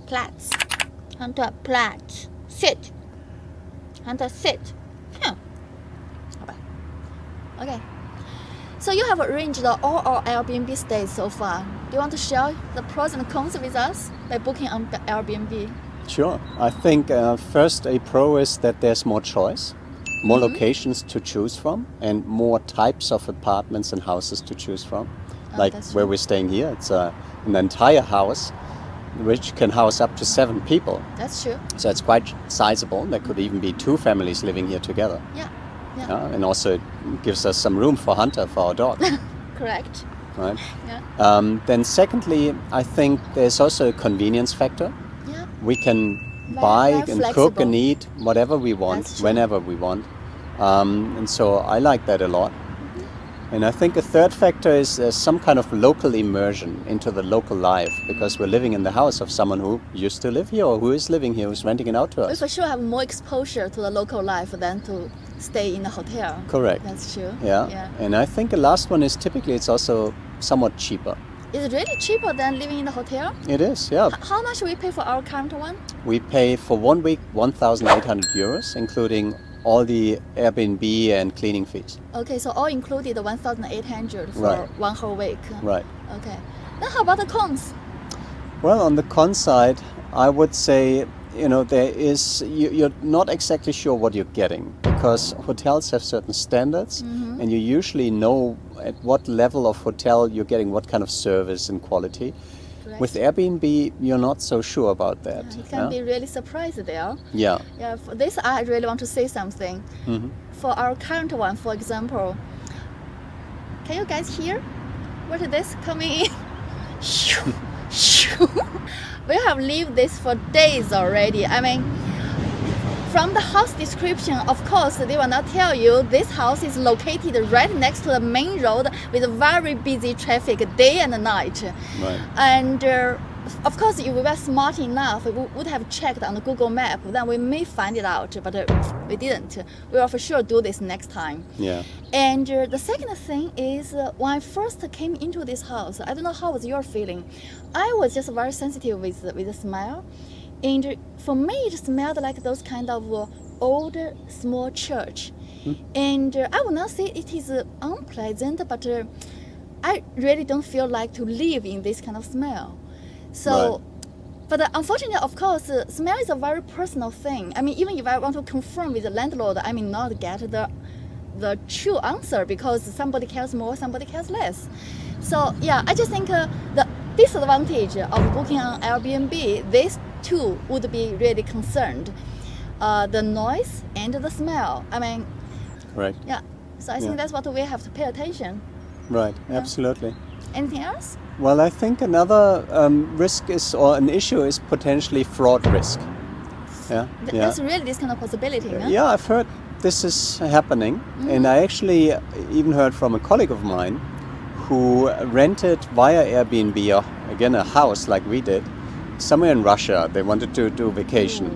Platz. Hunter Platz. Sit. Hunter sit. Okay. So you have arranged all our Airbnb stays so far. Do you want to share the pros and cons with us by booking on Airbnb? Sure. I think first a pro is that there's more choice, more locations to choose from, and more types of apartments and houses to choose from. Like where we're staying here, it's an entire house which can house up to 7 people. That's true. So it's quite sizable. There could even be 2 families living here together. Yeah. And also it gives us some room for Hunter, for our dog. Correct. Right? Yeah. Then secondly, I think there's also a convenience factor. Yeah. We can buy and cook and eat whatever we want, whenever we want. And so I like that a lot. And I think a third factor is some kind of local immersion into the local life, because we're living in the house of someone who used to live here or who is living here, who's renting it out to us. We for sure have more exposure to the local life than to stay in a hotel. Correct. That's true. Yeah. And I think the last one is typically it's also somewhat cheaper. Is it really cheaper than living in a hotel? It is, yeah. How much do we pay for our current one? We pay for 1 week 1,800 euros, including all the Airbnb and cleaning fees. Okay, so all included 1,800 for Right. one whole week. Right. Okay. Then how about the cons? Well, on the con side, I would say, there is, you're not exactly sure what you're getting, because hotels have certain standards, and you usually know at what level of hotel you're getting what kind of service and quality. Correct. With Airbnb, you're not so sure about that. You can be really surprised there. Yeah. Yeah, for this I really want to say something. For our current one, for example, can you guys hear? What is this coming in? We have lived this for days already. I mean, from the house description, of course, they will not tell you this house is located right next to the main road with very busy traffic day and night. Right. And of course, if we were smart enough, we would have checked on the Google map, then we may find it out, but we didn't. We will for sure do this next time. Yeah. And the second thing is, when I first came into this house, I don't know how was your feeling. I was just very sensitive with the smell. And for me, it smelled like those kind of old, small church. And I would not say it is unpleasant, but I really don't feel like to live in this kind of smell. So, but unfortunately, of course, smell is a very personal thing. I mean, even if I want to confirm with the landlord, I may not get the true answer, because somebody cares more, somebody cares less. So yeah, I just think the disadvantage of booking on Airbnb, these two would be really concerned. The noise and the smell. I mean, Right. yeah. So I think that's what we have to pay attention. Right. Absolutely. Anything else? Well, I think another risk is, or an issue is potentially fraud risk. Yeah. There's really this kind of possibility, no? Yeah, I've heard this is happening, and I actually even heard from a colleague of mine who rented via Airbnb, again a house like we did, somewhere in Russia. They wanted to do a vacation,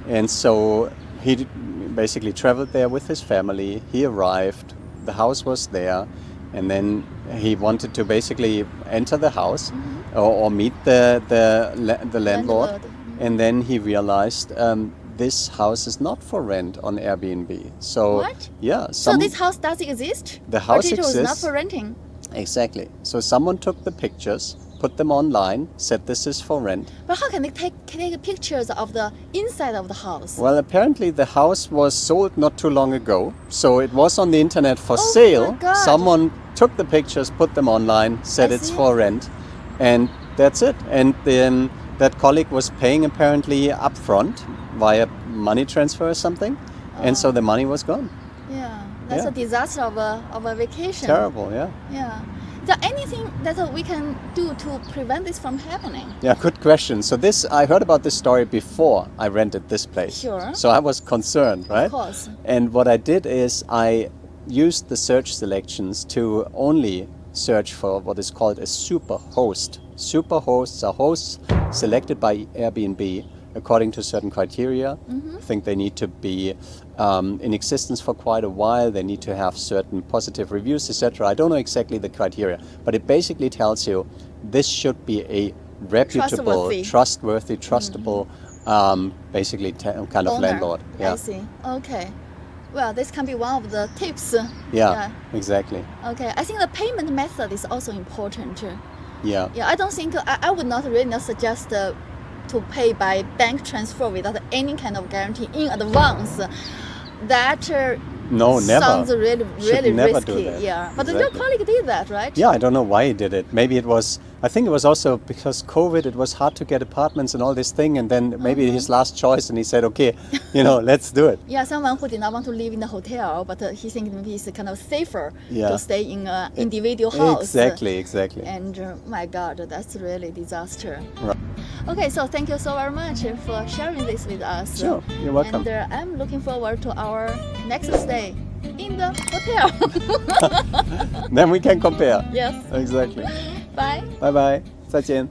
and so he basically traveled there with his family. He arrived, the house was there, and then he wanted to basically enter the house or meet the landlord. And then he realized this house is not for rent on Airbnb. So What? yeah, So this house does exist? The house but it was not exists. for renting? Exactly. So someone took the pictures, put them online, said this is for rent. But how can they take pictures of the inside of the house? Well, apparently the house was sold not too long ago, so it was on the internet for Oh sale. my God. Someone took the pictures, put them online, said I it's see. for rent, and that's it. And then that colleague was paying apparently upfront via money transfer or something, and so the money was gone. Yeah, that's Yeah. a disaster of a vacation. Terrible, yeah. Yeah. Is there anything that we can do to prevent this from happening? Yeah, good question. So I heard about this story before I rented this place. Sure. So I was concerned, right? Of course. And what I did is I used the search selections to only search for what is called a super host. Super hosts are hosts selected by Airbnb according to certain criteria. I think they need to be in existence for quite a while. They need to have certain positive reviews, etc. I don't know exactly the criteria, but it basically tells you this should be a reputable, trustworthy, basically kind of owner. landlord. Yeah. I see. Okay. Well, this can be one of the tips. Yeah, exactly. Okay. I think the payment method is also important. Yeah. Yeah, I don't think I would not really not suggest to pay by bank transfer without any kind of guarantee in advance. That No, never. sounds really Should never do risky. that. Yeah, but your Exactly. colleague did that, right? Yeah, I don't know why he did it. Maybe it was, I think it was also because COVID, it was hard to get apartments and all this thing. And then maybe his last choice, and he said, okay, let's do it. Yeah, someone who did not want to live in a hotel, but he thinks maybe it's kind of safer Yeah. to stay in an individual house. Exactly. And my God, that's really disaster. Right. Okay, so thank you so very much for sharing this with us. Sure, you're welcome. And I'm looking forward to our next stay in the hotel. Then we can compare. Yes. Exactly. Bye. Bye bye. 再见.